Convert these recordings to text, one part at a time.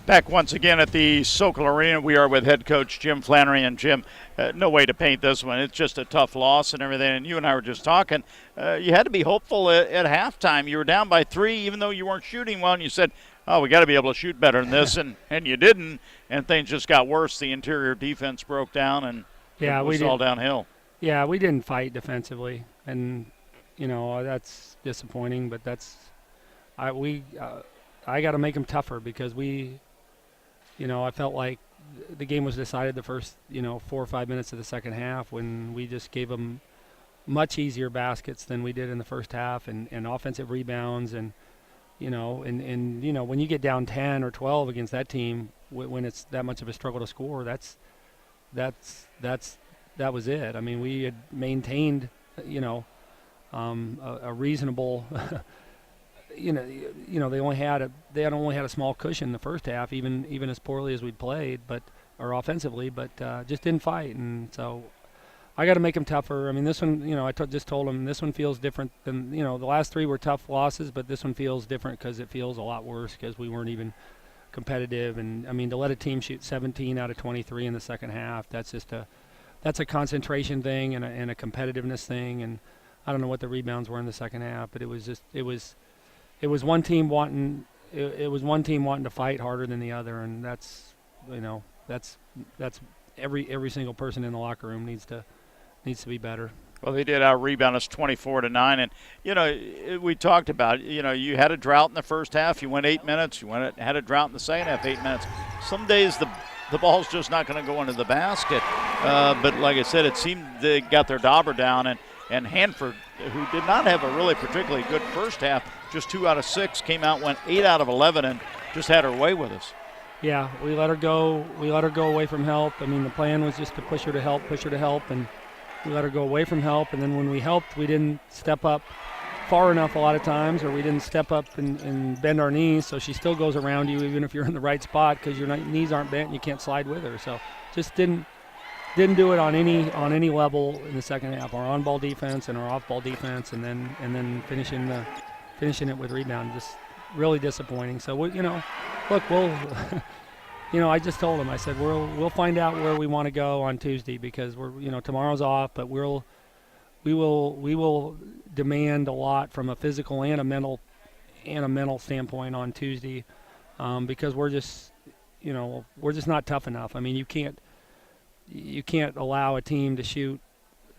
Back once again at the Sokol Arena. We are with head coach Jim Flannery. And Jim, no way to paint this one. It's just a tough loss and everything. And you and I were just talking. You had to be hopeful at halftime. You were down by 3, even though you weren't shooting well. And you said, oh, we got to be able to shoot better than this. And you didn't. And things just got worse. The interior defense broke down, and it was all downhill. Yeah, we didn't fight defensively. And, that's disappointing. But I got to make them tougher because I felt like the game was decided the first, 4 or 5 minutes of the second half when we just gave them much easier baskets than we did in the first half and offensive rebounds and when you get down 10 or 12 against that team when it's that much of a struggle to score, that was it. I mean, we had maintained, a reasonable they only had a small cushion in the first half, even as poorly as we'd played, or offensively, but just didn't fight. And so I got to make them tougher. I mean, this one, I just told them this one feels different than the last 3 were tough losses, but this one feels different because it feels a lot worse because we weren't even competitive. And I mean, to let a team shoot 17 out of 23 in the second half, that's a concentration thing and a competitiveness thing. And I don't know what the rebounds were in the second half, but it was one team wanting to fight harder than the other, and that's every single person in the locker room needs to be better. Well, they did out-rebound us 24-9, and we talked about you had a drought in the first half. You went 8 minutes. You had a drought in the second half, 8 minutes. Some days the ball's just not going to go into the basket, but like I said, it seemed they got their dauber down, and Hanford, who did not have a really particularly good first half, just 2 out of 6, came out, went 8 out of 11, and just had her way with us. Yeah, we let her go. We let her go away from help. I mean, the plan was just to push her to help, and we let her go away from help. And then when we helped, we didn't step up far enough a lot of times, or we didn't step up and bend our knees, so she still goes around you even if you're in the right spot because your knees aren't bent and you can't slide with her. So just didn't do it on any level in the second half. Our on-ball defense and our off-ball defense, and then finishing it with rebound, just really disappointing. So look, we'll I just told him, I said we'll find out where we want to go on Tuesday because tomorrow's off, but we will demand a lot from a physical and a mental standpoint on Tuesday because we're just not tough enough. I mean, you can't allow a team to shoot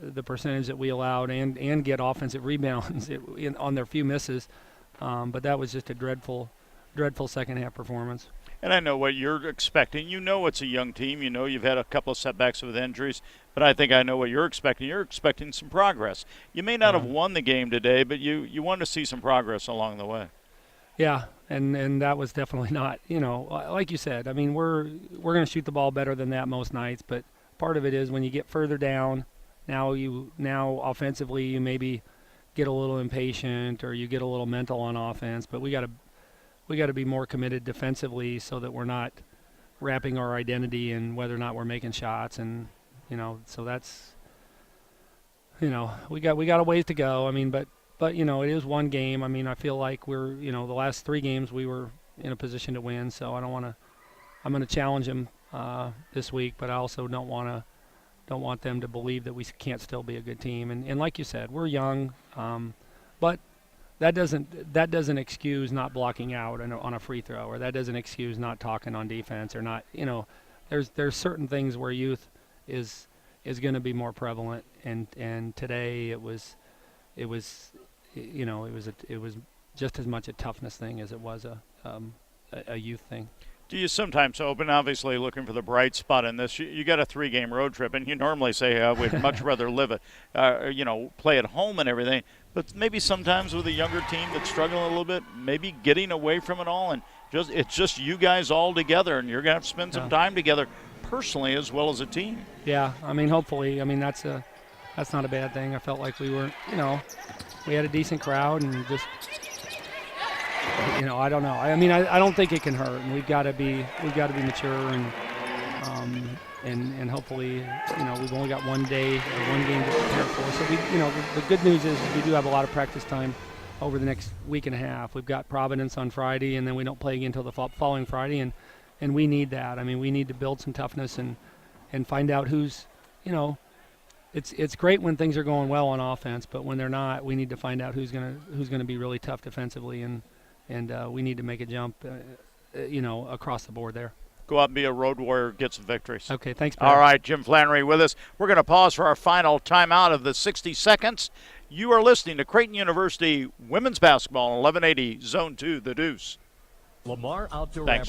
the percentage that we allowed and get offensive rebounds on their few misses. But that was just a dreadful second half performance. And I know what you're expecting. It's a young team. You've had a couple of setbacks with injuries, but I think I know what you're expecting. You're expecting some progress. You may not have won the game today, but you want to see some progress along the way. Yeah, and that was definitely not, like you said. I mean, we're going to shoot the ball better than that most nights, but part of it is when you get further down, now offensively you maybe get a little impatient or you get a little mental on offense, but we got to be more committed defensively so that we're not wrapping our identity in whether or not we're making shots, and so that's we got a ways to go. I mean, but it is one game. I mean, I feel like we're the last 3 games we were in a position to win, so I'm going to challenge them this week, but I also don't want them to believe that we can't still be a good team. And like you said, we're young, but that doesn't excuse not blocking out on a free throw, or that doesn't excuse not talking on defense, or not. There's certain things where youth is going to be more prevalent, and today it was just as much a toughness thing as it was a youth thing. Do you sometimes open, obviously looking for the bright spot in this? You got a 3-game road trip, and you normally say we'd much rather play at home and everything. But maybe sometimes with a younger team that's struggling a little bit, maybe getting away from it all, and it's just you guys all together, and you're gonna have to spend some time together, personally as well as a team. Yeah, I mean, hopefully, I mean that's not a bad thing. I felt like we were, we had a decent crowd, and just. I don't know. I mean, I don't think it can hurt, and we've got to be mature, and hopefully, we've only got one day or one game to prepare for. So the good news is we do have a lot of practice time over the next week and a half. We've got Providence on Friday, and then we don't play again until the following Friday, and and we need that. I mean, we need to build some toughness and find out who's, you know, it's great when things are going well on offense, but when they're not, we need to find out who's gonna be really tough defensively, and we need to make a jump, you know, across the board there. Go out and be a road warrior, get some victories. Okay, thanks, Brad. All right, Jim Flannery with us. We're going to pause for our final timeout of the 60 seconds. You are listening to Creighton University Women's Basketball on 1180 Zone 2, The Deuce. Lamar Outdoor Thanks.